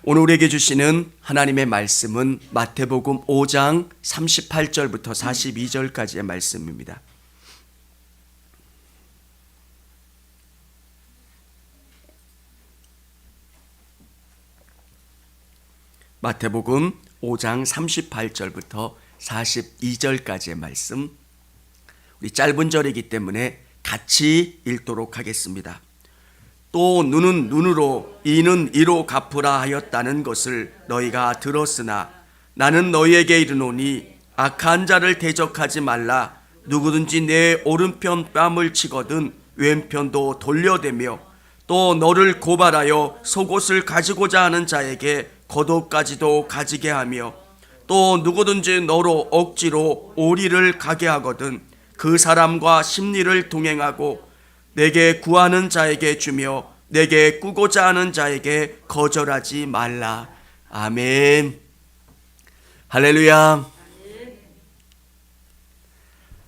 오늘 우리에게 주시는 하나님의 말씀은 마태복음 5장 38절부터 42절까지의 말씀입니다. 마태복음 5장 38절부터 42절까지의 말씀, 우리 짧은 절이기 때문에 같이 읽도록 하겠습니다. 또 눈은 눈으로 이는 이로 갚으라 하였다는 것을 너희가 들었으나 나는 너희에게 이르노니 악한 자를 대적하지 말라. 누구든지 내 오른편 뺨을 치거든 왼편도 돌려대며 또 너를 고발하여 속옷을 가지고자 하는 자에게 겉옷까지도 가지게 하며 또 누구든지 너로 억지로 오리를 가게 하거든 그 사람과 심리를 동행하고 내게 구하는 자에게 주며 내게 꾸고자 하는 자에게 거절하지 말라. 아멘. 할렐루야.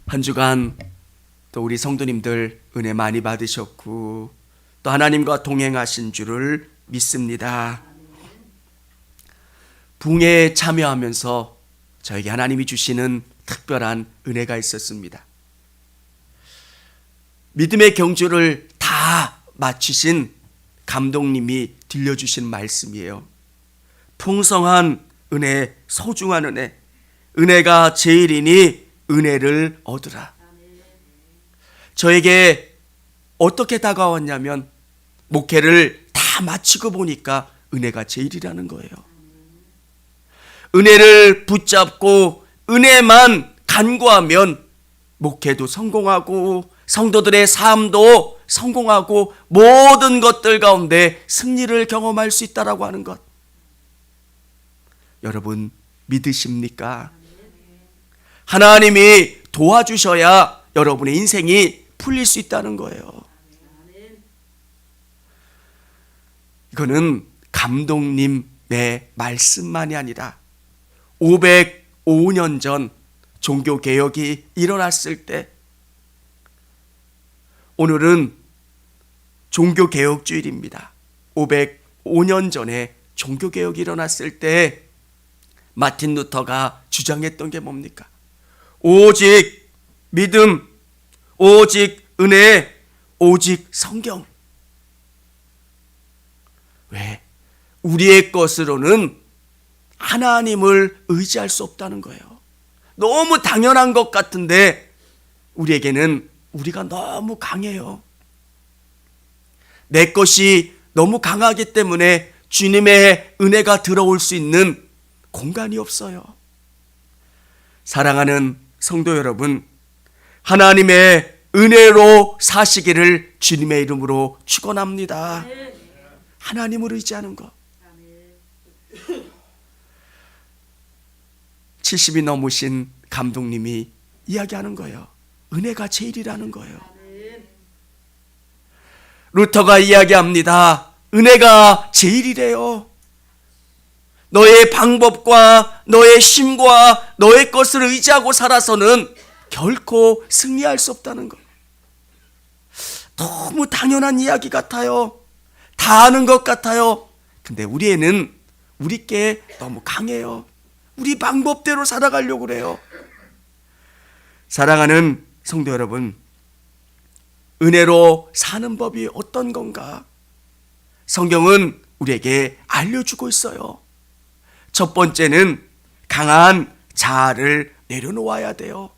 한 주간 또 우리 성도님들 은혜 많이 받으셨고 또 하나님과 동행하신 줄을 믿습니다. 붕에 참여하면서 저에게 하나님이 주시는 특별한 은혜가 있었습니다. 믿음의 경주를 다 마치신 감독님이 들려주신 말씀이에요. 풍성한 은혜, 소중한 은혜, 은혜가 제일이니 은혜를 얻으라. 저에게 어떻게 다가왔냐면 목회를 다 마치고 보니까 은혜가 제일이라는 거예요. 은혜를 붙잡고 은혜만 간구하면 목회도 성공하고 성도들의 삶도 성공하고 모든 것들 가운데 승리를 경험할 수 있다라고 하는 것, 여러분 믿으십니까? 하나님이 도와주셔야 여러분의 인생이 풀릴 수 있다는 거예요. 이거는 감독님의 말씀만이 아니라 505년 전 종교개혁이 일어났을 때, 오늘은 종교개혁주일입니다. 505년 전에 종교개혁이 일어났을 때 마틴 루터가 주장했던 게 뭡니까? 오직 믿음, 오직 은혜, 오직 성경. 왜? 우리의 것으로는 하나님을 의지할 수 없다는 거예요. 너무 당연한 것 같은데 우리에게는 우리가 너무 강해요. 내 것이 너무 강하기 때문에 주님의 은혜가 들어올 수 있는 공간이 없어요. 사랑하는 성도 여러분, 하나님의 은혜로 사시기를 주님의 이름으로 축원합니다. 하나님을 의지하는 것. 70이 넘으신 감독님이 이야기하는 거예요. 은혜가 제일이라는 거예요. 루터가 이야기합니다. 은혜가 제일이래요. 너의 방법과 너의 힘과 너의 것을 의지하고 살아서는 결코 승리할 수 없다는 것. 너무 당연한 이야기 같아요. 다 아는 것 같아요. 근데 우리에는 우리께 너무 강해요. 우리 방법대로 살아가려고 그래요. 사랑하는 성도 여러분, 은혜로 사는 법이 어떤 건가? 성경은 우리에게 알려주고 있어요. 첫 번째는 강한 자아를 내려놓아야 돼요.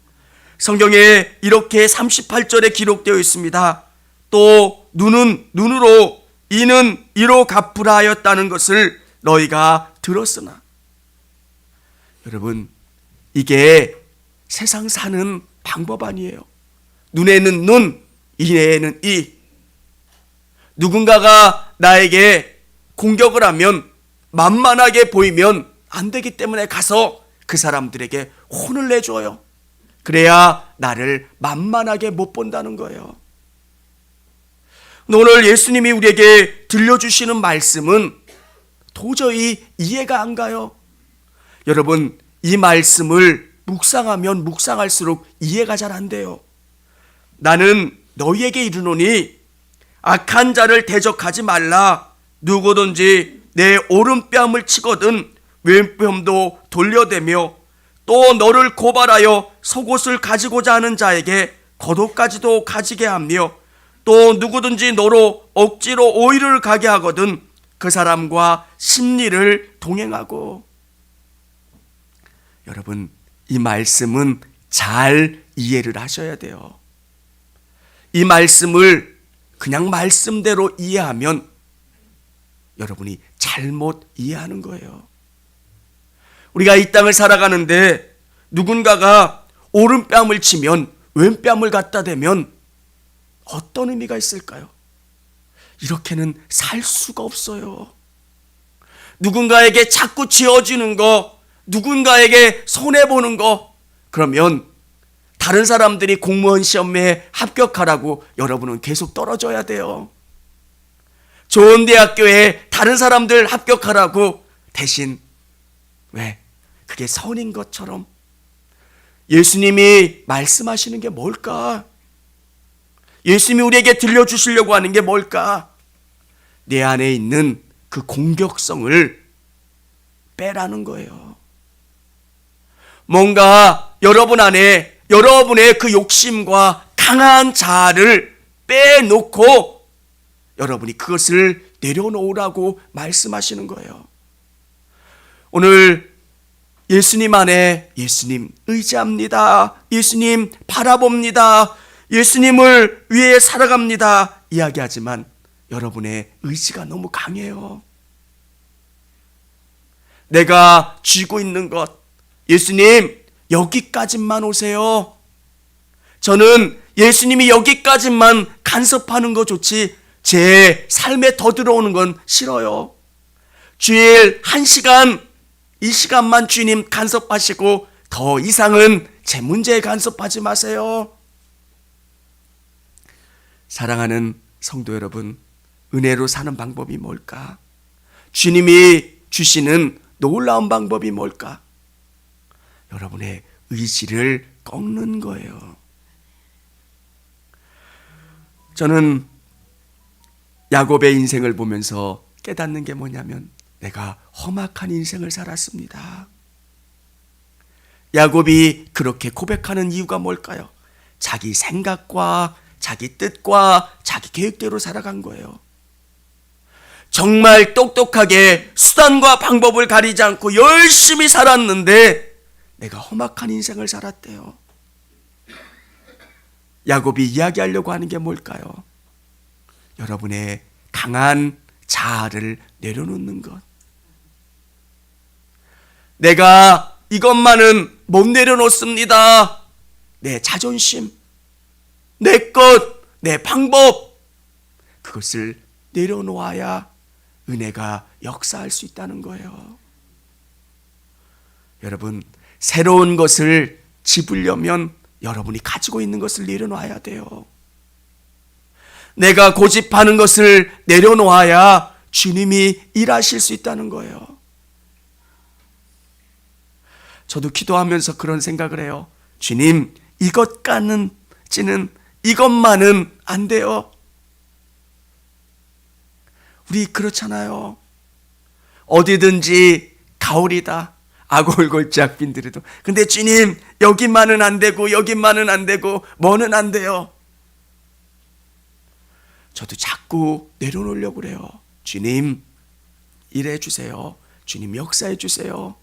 성경에 이렇게 38절에 기록되어 있습니다. 또 눈은 눈으로 이는 이로 갚으라 하였다는 것을 너희가 들었으나. 여러분, 이게 세상 사는 방법 아니에요. 눈에는 눈, 이에는 이. 누군가가 나에게 공격을 하면 만만하게 보이면 안 되기 때문에 가서 그 사람들에게 혼을 내줘요. 그래야 나를 만만하게 못 본다는 거예요. 오늘 예수님이 우리에게 들려주시는 말씀은 도저히 이해가 안 가요. 여러분, 이 말씀을 묵상하면 묵상할수록 이해가 잘 안 돼요. 나는 너희에게 이르노니 악한 자를 대적하지 말라. 누구든지 내 오른뺨을 치거든 왼뺨도 돌려대며 또 너를 고발하여 속옷을 가지고자 하는 자에게 겉옷까지도 가지게 하며 또 누구든지 너로 억지로 오이를 가게 하거든 그 사람과 심리를 동행하고. 여러분, 이 말씀은 잘 이해를 하셔야 돼요. 이 말씀을 그냥 말씀대로 이해하면 여러분이 잘못 이해하는 거예요. 우리가 이 땅을 살아가는데 누군가가 오른뺨을 치면 왼뺨을 갖다 대면 어떤 의미가 있을까요? 이렇게는 살 수가 없어요. 누군가에게 자꾸 쥐어주는 거, 누군가에게 손해보는 거, 그러면 다른 사람들이 공무원 시험에 합격하라고 여러분은 계속 떨어져야 돼요. 좋은 대학교에 다른 사람들 합격하라고 대신 왜? 그게 선인 것처럼. 예수님이 말씀하시는 게 뭘까? 예수님이 우리에게 들려주시려고 하는 게 뭘까? 내 안에 있는 그 공격성을 빼라는 거예요. 뭔가 여러분 안에 여러분의 그 욕심과 강한 자아를 빼놓고 여러분이 그것을 내려놓으라고 말씀하시는 거예요. 오늘 예수님 안에 예수님 의지합니다. 예수님 바라봅니다. 예수님을 위해 살아갑니다. 이야기하지만 여러분의 의지가 너무 강해요. 내가 쥐고 있는 것, 예수님 여기까지만 오세요. 저는 예수님이 여기까지만 간섭하는 거 좋지 제 삶에 더 들어오는 건 싫어요. 주일 1시간, 이 시간만 주님 간섭하시고 더 이상은 제 문제에 간섭하지 마세요. 사랑하는 성도 여러분, 은혜로 사는 방법이 뭘까? 주님이 주시는 놀라운 방법이 뭘까? 여러분의 의지를 꺾는 거예요. 저는 야곱의 인생을 보면서 깨닫는 게 뭐냐면 내가 험악한 인생을 살았습니다. 야곱이 그렇게 고백하는 이유가 뭘까요? 자기 생각과 자기 뜻과 자기 계획대로 살아간 거예요. 정말 똑똑하게 수단과 방법을 가리지 않고 열심히 살았는데 내가 험악한 인생을 살았대요. 야곱이 이야기하려고 하는 게 뭘까요? 여러분의 강한 자아를 내려놓는 것. 내가 이것만은 못 내려놓습니다. 내 자존심, 내 것, 내 방법, 그것을 내려놓아야 은혜가 역사할 수 있다는 거예요. 여러분, 새로운 것을 집으려면 여러분이 가지고 있는 것을 내려놓아야 돼요. 내가 고집하는 것을 내려놓아야 주님이 일하실 수 있다는 거예요. 저도 기도하면서 그런 생각을 해요. 주님, 이것만은 이것만은 안 돼요. 우리 그렇잖아요. 어디든지 가오리다. 아골골짝 빈들에도. 근데 주님, 여기만은 안 되고 여기만은 안 되고 뭐는 안 돼요. 저도 자꾸 내려놓으려고 그래요. 주님, 일해 주세요. 주님, 역사해 주세요.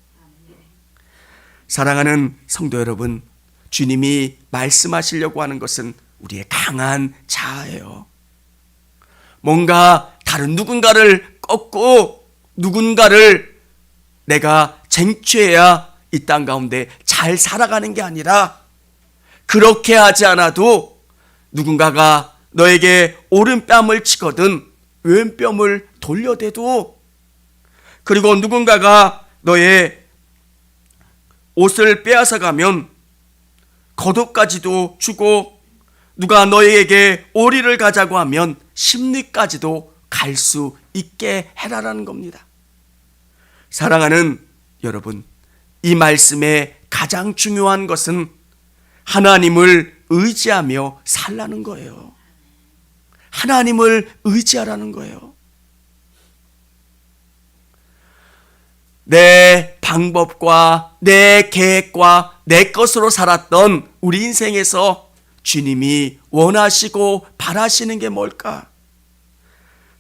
사랑하는 성도 여러분, 주님이 말씀하시려고 하는 것은 우리의 강한 자아예요. 뭔가 다른 누군가를 꺾고 누군가를 내가 쟁취해야 이 땅 가운데 잘 살아가는 게 아니라 그렇게 하지 않아도 누군가가 너에게 오른뺨을 치거든 왼뺨을 돌려대도, 그리고 누군가가 너의 옷을 빼앗아 가면 겉옷까지도 주고, 누가 너에게 오리를 가자고 하면 심리까지도 갈 수 있게 해라라는 겁니다. 사랑하는 여러분, 이 말씀의 가장 중요한 것은 하나님을 의지하며 살라는 거예요. 하나님을 의지하라는 거예요. 내 방법과 내 계획과 내 것으로 살았던 우리 인생에서 주님이 원하시고 바라시는 게 뭘까?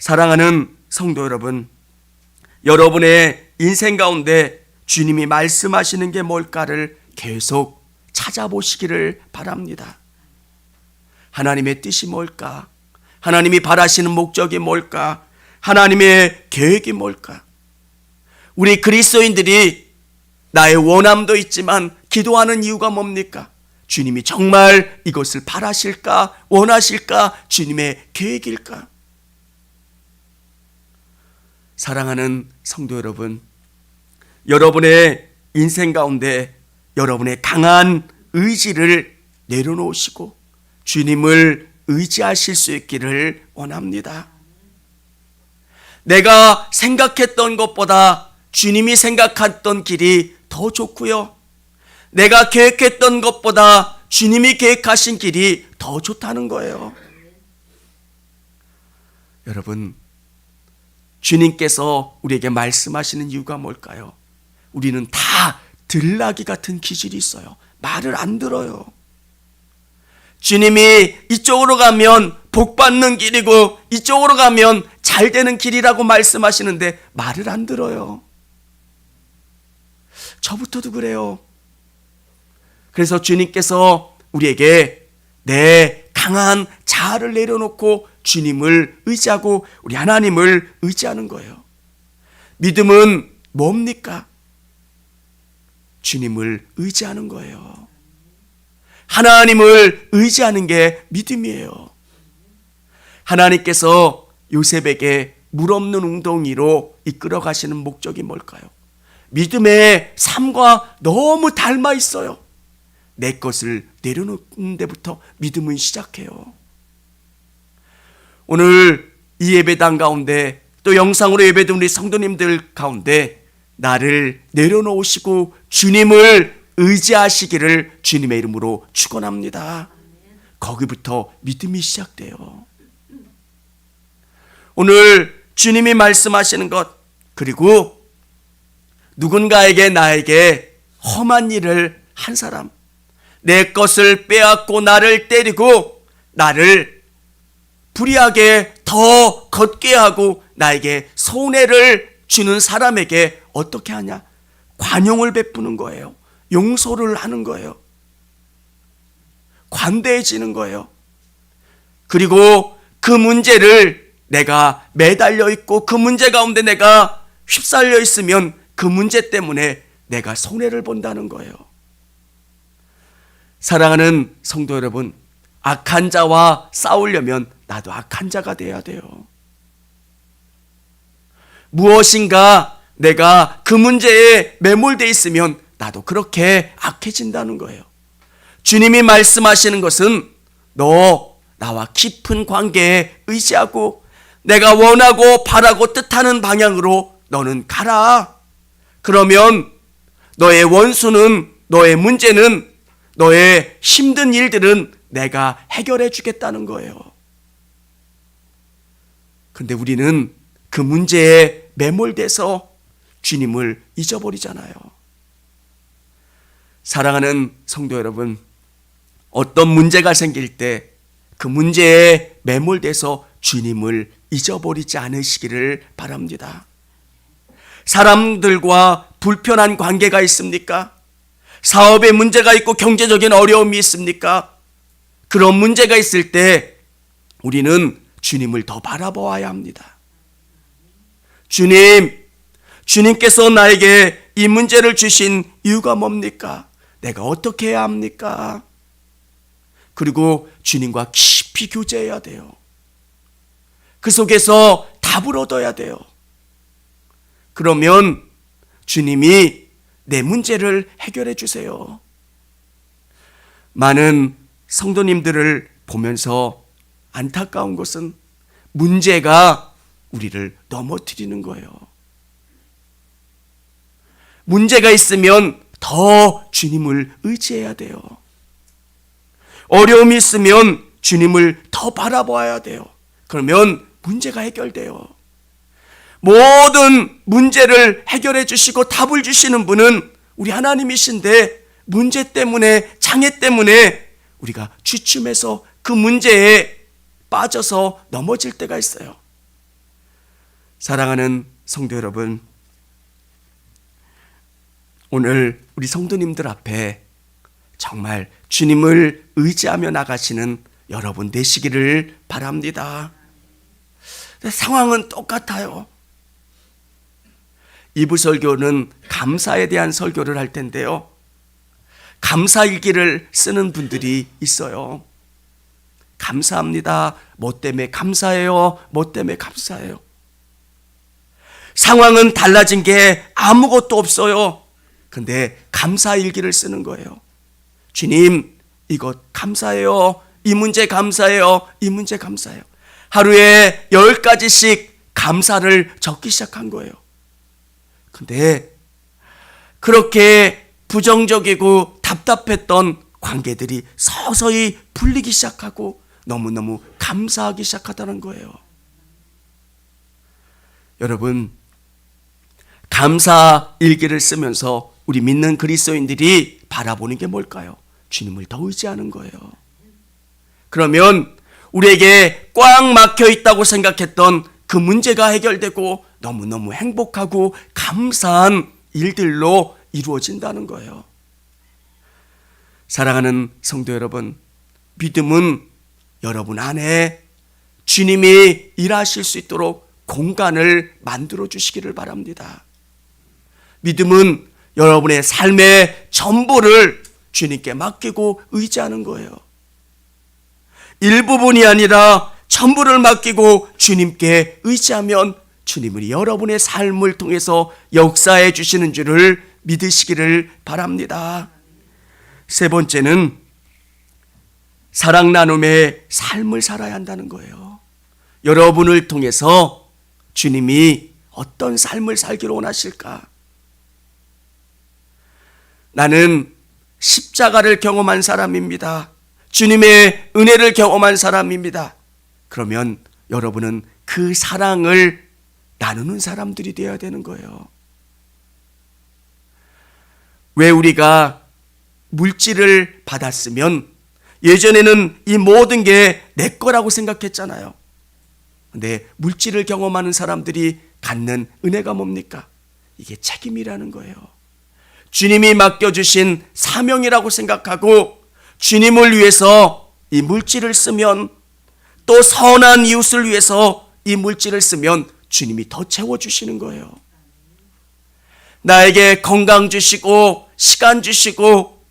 사랑하는 성도 여러분, 여러분의 인생 가운데 주님이 말씀하시는 게 뭘까를 계속 찾아보시기를 바랍니다. 하나님의 뜻이 뭘까? 하나님이 바라시는 목적이 뭘까? 하나님의 계획이 뭘까? 우리 그리스도인들이 나의 원함도 있지만 기도하는 이유가 뭡니까? 주님이 정말 이것을 바라실까? 원하실까? 주님의 계획일까? 사랑하는 성도 여러분, 여러분의 인생 가운데 여러분의 강한 의지를 내려놓으시고 주님을 의지하실 수 있기를 원합니다. 내가 생각했던 것보다 주님이 생각했던 길이 더 좋고요. 내가 계획했던 것보다 주님이 계획하신 길이 더 좋다는 거예요. 여러분, 주님께서 우리에게 말씀하시는 이유가 뭘까요? 우리는 다 들나귀 같은 기질이 있어요. 말을 안 들어요. 주님이 이쪽으로 가면 복 받는 길이고 이쪽으로 가면 잘 되는 길이라고 말씀하시는데 말을 안 들어요. 저부터도 그래요. 그래서 주님께서 우리에게 내 강한 자아를 내려놓고 주님을 의지하고 우리 하나님을 의지하는 거예요. 믿음은 뭡니까? 주님을 의지하는 거예요. 하나님을 의지하는 게 믿음이에요. 하나님께서 요셉에게 물 없는 웅덩이로 이끌어 가시는 목적이 뭘까요? 믿음의 삶과 너무 닮아 있어요. 내 것을 내려놓는 데부터 믿음은 시작해요. 오늘 이 예배당 가운데 또 영상으로 예배드린 우리 성도님들 가운데 나를 내려놓으시고 주님을 의지하시기를 주님의 이름으로 축원합니다. 거기부터 믿음이 시작돼요. 오늘 주님이 말씀하시는 것, 그리고 누군가에게 나에게 험한 일을 한 사람, 내 것을 빼앗고 나를 때리고 나를 불의하게 더 걷게 하고 나에게 손해를 주는 사람에게 어떻게 하냐? 관용을 베푸는 거예요. 용서를 하는 거예요. 관대해지는 거예요. 그리고 그 문제를 내가 매달려 있고 그 문제 가운데 내가 휩쓸려 있으면 그 문제 때문에 내가 손해를 본다는 거예요. 사랑하는 성도 여러분, 악한 자와 싸우려면 나도 악한 자가 돼야 돼요. 무엇인가 내가 그 문제에 매몰되어 있으면 나도 그렇게 악해진다는 거예요. 주님이 말씀하시는 것은 너 나와 깊은 관계에 의지하고 내가 원하고 바라고 뜻하는 방향으로 너는 가라. 그러면 너의 원수는, 너의 문제는, 너의 힘든 일들은 내가 해결해 주겠다는 거예요. 그런데 우리는 그 문제에 매몰돼서 주님을 잊어버리잖아요. 사랑하는 성도 여러분, 어떤 문제가 생길 때 그 문제에 매몰돼서 주님을 잊어버리지 않으시기를 바랍니다. 사람들과 불편한 관계가 있습니까? 사업에 문제가 있고 경제적인 어려움이 있습니까? 그런 문제가 있을 때 우리는 주님을 더 바라보아야 합니다. 주님께서 나에게 이 문제를 주신 이유가 뭡니까? 내가 어떻게 해야 합니까? 그리고 주님과 깊이 교제해야 돼요. 그 속에서 답을 얻어야 돼요. 그러면 주님이 내 문제를 해결해 주세요. 많은 성도님들을 보면서 안타까운 것은 문제가 우리를 넘어뜨리는 거예요. 문제가 있으면 더 주님을 의지해야 돼요. 어려움이 있으면 주님을 더 바라봐야 돼요. 그러면 문제가 해결돼요. 모든 문제를 해결해 주시고 답을 주시는 분은 우리 하나님이신데, 문제 때문에, 장애 때문에 우리가 주춤해서 그 문제에 빠져서 넘어질 때가 있어요. 사랑하는 성도 여러분, 오늘 우리 성도님들 앞에 정말 주님을 의지하며 나가시는 여러분 되시기를 바랍니다. 상황은 똑같아요. 2부 설교는 감사에 대한 설교를 할 텐데요, 감사일기를 쓰는 분들이 있어요. 감사합니다. 뭐 때문에 감사해요? 뭐 때문에 감사해요? 상황은 달라진 게 아무것도 없어요. 근데 감사일기를 쓰는 거예요. 주님, 이것 감사해요. 이 문제 감사해요. 이 문제 감사해요. 하루에 10가지씩 감사를 적기 시작한 거예요. 근데 그렇게 부정적이고 답답했던 관계들이 서서히 풀리기 시작하고 너무너무 감사하기 시작하다는 거예요. 여러분, 감사 일기를 쓰면서 우리 믿는 그리스도인들이 바라보는 게 뭘까요? 주님을 더 의지하는 거예요. 그러면 우리에게 꽉 막혀 있다고 생각했던 그 문제가 해결되고 너무너무 행복하고 감사한 일들로 이루어진다는 거예요. 사랑하는 성도 여러분, 믿음은 여러분 안에 주님이 일하실 수 있도록 공간을 만들어 주시기를 바랍니다. 믿음은 여러분의 삶의 전부를 주님께 맡기고 의지하는 거예요. 일부분이 아니라 전부를 맡기고 주님께 의지하면 주님은 여러분의 삶을 통해서 역사해 주시는 줄을 믿으시기를 바랍니다. 세 번째는 사랑 나눔의 삶을 살아야 한다는 거예요. 여러분을 통해서 주님이 어떤 삶을 살기를 원하실까? 나는 십자가를 경험한 사람입니다. 주님의 은혜를 경험한 사람입니다. 그러면 여러분은 그 사랑을 나누는 사람들이 되어야 되는 거예요. 왜 우리가 물질을 받았으면 예전에는 이 모든 게 내 거라고 생각했잖아요. 근데 물질을 경험하는 사람들이 갖는 은혜가 뭡니까? 이게 책임이라는 거예요. 주님이 맡겨주신 사명이라고 생각하고 주님을 위해서 이 물질을 쓰면, 또 선한 이웃을 위해서 이 물질을 쓰면 주님이 더 채워주시는 거예요. 나에게 건강 주시고 시간 주시고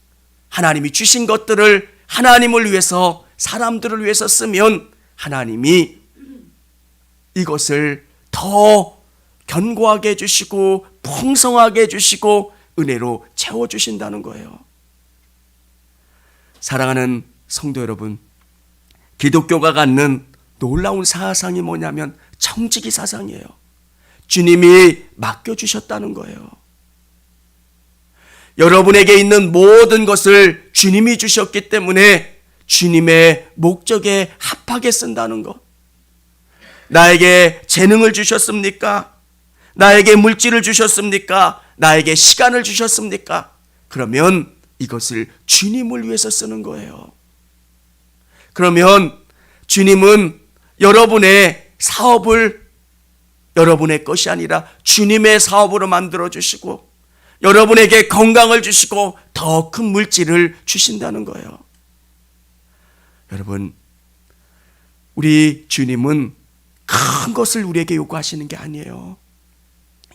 하나님이 주신 것들을 하나님을 위해서, 사람들을 위해서 쓰면 하나님이 이것을 더 견고하게 해주시고 풍성하게 해주시고 은혜로 채워주신다는 거예요. 사랑하는 성도 여러분, 기독교가 갖는 놀라운 사상이 뭐냐면 청지기 사상이에요. 주님이 맡겨주셨다는 거예요. 여러분에게 있는 모든 것을 주님이 주셨기 때문에 주님의 목적에 합하게 쓴다는 것. 나에게 재능을 주셨습니까? 나에게 물질을 주셨습니까? 나에게 시간을 주셨습니까? 그러면 이것을 주님을 위해서 쓰는 거예요. 그러면 주님은 여러분의 사업을 여러분의 것이 아니라 주님의 사업으로 만들어 주시고, 여러분에게 건강을 주시고 더 큰 물질을 주신다는 거예요. 여러분, 우리 주님은 큰 것을 우리에게 요구하시는 게 아니에요.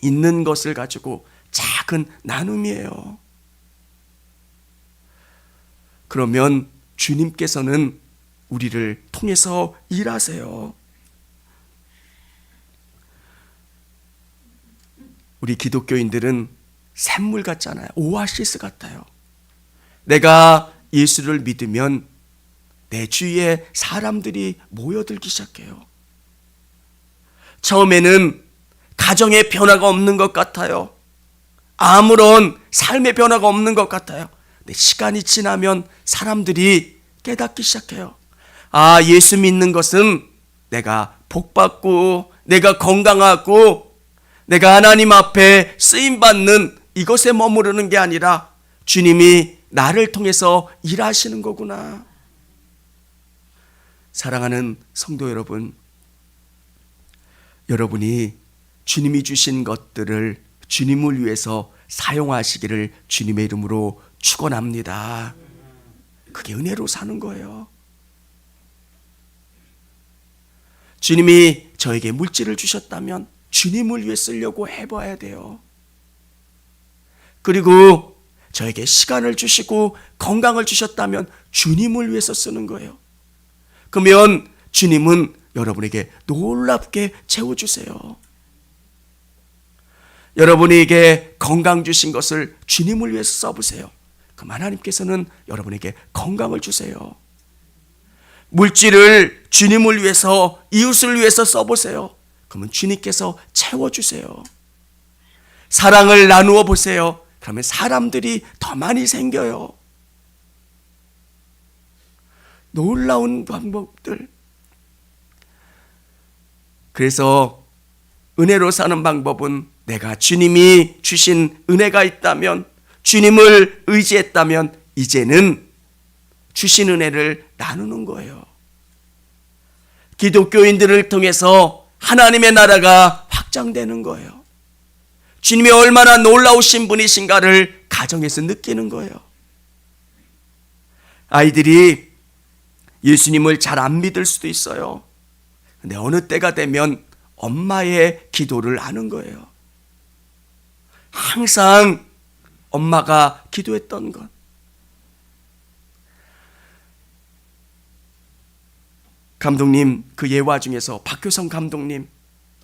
있는 것을 가지고 작은 나눔이에요. 그러면 주님께서는 우리를 통해서 일하세요. 우리 기독교인들은 샘물 같잖아요. 오아시스 같아요. 내가 예수를 믿으면 내 주위에 사람들이 모여들기 시작해요. 처음에는 가정의 변화가 없는 것 같아요. 아무런 삶의 변화가 없는 것 같아요. 근데 시간이 지나면 사람들이 깨닫기 시작해요. 아, 예수 믿는 것은 내가 복받고 내가 건강하고 내가 하나님 앞에 쓰임받는 이것에 머무르는 게 아니라 주님이 나를 통해서 일하시는 거구나. 사랑하는 성도 여러분, 여러분이 주님이 주신 것들을 주님을 위해서 사용하시기를 주님의 이름으로 축원합니다. 그게 은혜로 사는 거예요. 주님이 저에게 물질을 주셨다면 주님을 위해 쓰려고 해봐야 돼요. 그리고 저에게 시간을 주시고 건강을 주셨다면 주님을 위해서 쓰는 거예요. 그러면 주님은 여러분에게 놀랍게 채워주세요. 여러분에게 건강 주신 것을 주님을 위해서 써보세요. 그럼 하나님께서는 여러분에게 건강을 주세요. 물질을 주님을 위해서, 이웃을 위해서 써보세요. 그러면 주님께서 채워주세요. 사랑을 나누어 보세요. 그러면 사람들이 더 많이 생겨요. 놀라운 방법들. 그래서 은혜로 사는 방법은 내가 주님이 주신 은혜가 있다면, 주님을 의지했다면 이제는 주신 은혜를 나누는 거예요. 기독교인들을 통해서 하나님의 나라가 확장되는 거예요. 주님이 얼마나 놀라우신 분이신가를 가정에서 느끼는 거예요. 아이들이 예수님을 잘 안 믿을 수도 있어요. 근데 어느 때가 되면 엄마의 기도를 아는 거예요. 항상 엄마가 기도했던 것. 감독님, 그 예화 중에서 박효성 감독님,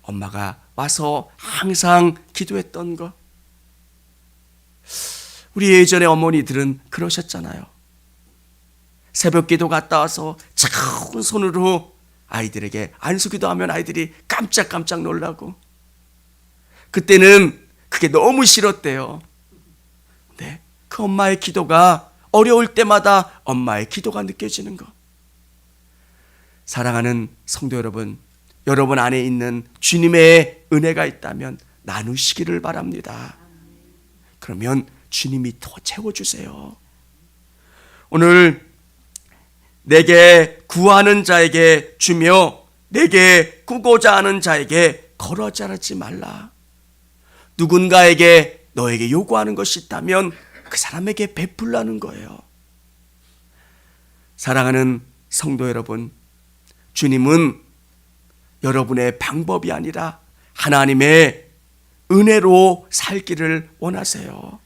엄마가 와서 항상 기도했던 것. 우리 예전에 어머니들은 그러셨잖아요. 새벽 기도 갔다 와서 차가운 손으로 아이들에게 안수기도 하면 아이들이 깜짝깜짝 놀라고, 그때는 그게 너무 싫었대요. 네, 그 엄마의 기도가 어려울 때마다 엄마의 기도가 느껴지는 것. 사랑하는 성도 여러분, 여러분 안에 있는 주님의 은혜가 있다면 나누시기를 바랍니다. 그러면 주님이 더 채워주세요. 오늘 내게 구하는 자에게 주며 내게 꾸고자 하는 자에게 거러자르지 말라. 누군가에게 너에게 요구하는 것이 있다면 그 사람에게 베풀라는 거예요. 사랑하는 성도 여러분, 주님은 여러분의 방법이 아니라 하나님의 은혜로 살기를 원하세요.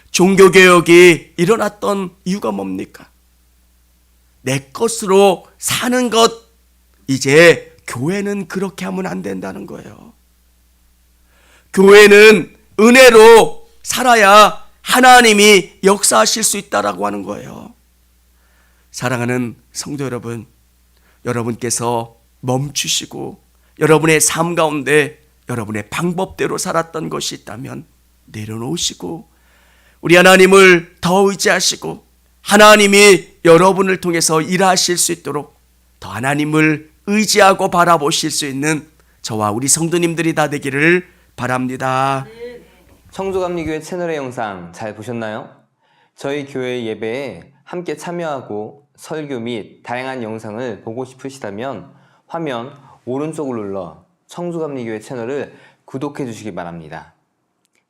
종교개혁이 일어났던 이유가 뭡니까? 내 것으로 사는 것. 이제 교회는 그렇게 하면 안 된다는 거예요. 교회는 은혜로 살아야 하나님이 역사하실 수 있다라고 하는 거예요. 사랑하는 성도 여러분, 여러분께서 멈추시고 여러분의 삶 가운데 여러분의 방법대로 살았던 것이 있다면 내려놓으시고 우리 하나님을 더 의지하시고 하나님이 여러분을 통해서 일하실 수 있도록 더 하나님을 의지하고 바라보실 수 있는 저와 우리 성도님들이 다 되기를 바랍니다. 청주감리교회 채널의 영상 잘 보셨나요? 저희 교회 예배에 함께 참여하고 설교 및 다양한 영상을 보고 싶으시다면 화면 오른쪽을 눌러 청주감리교회 채널을 구독해 주시기 바랍니다.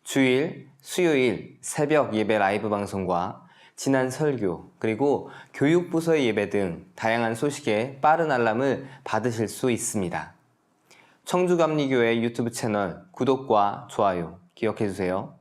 주일, 수요일 새벽 예배 라이브 방송과 지난 설교, 그리고 교육부서의 예배 등 다양한 소식에 빠른 알람을 받으실 수 있습니다. 청주감리교회 유튜브 채널 구독과 좋아요 기억해 주세요.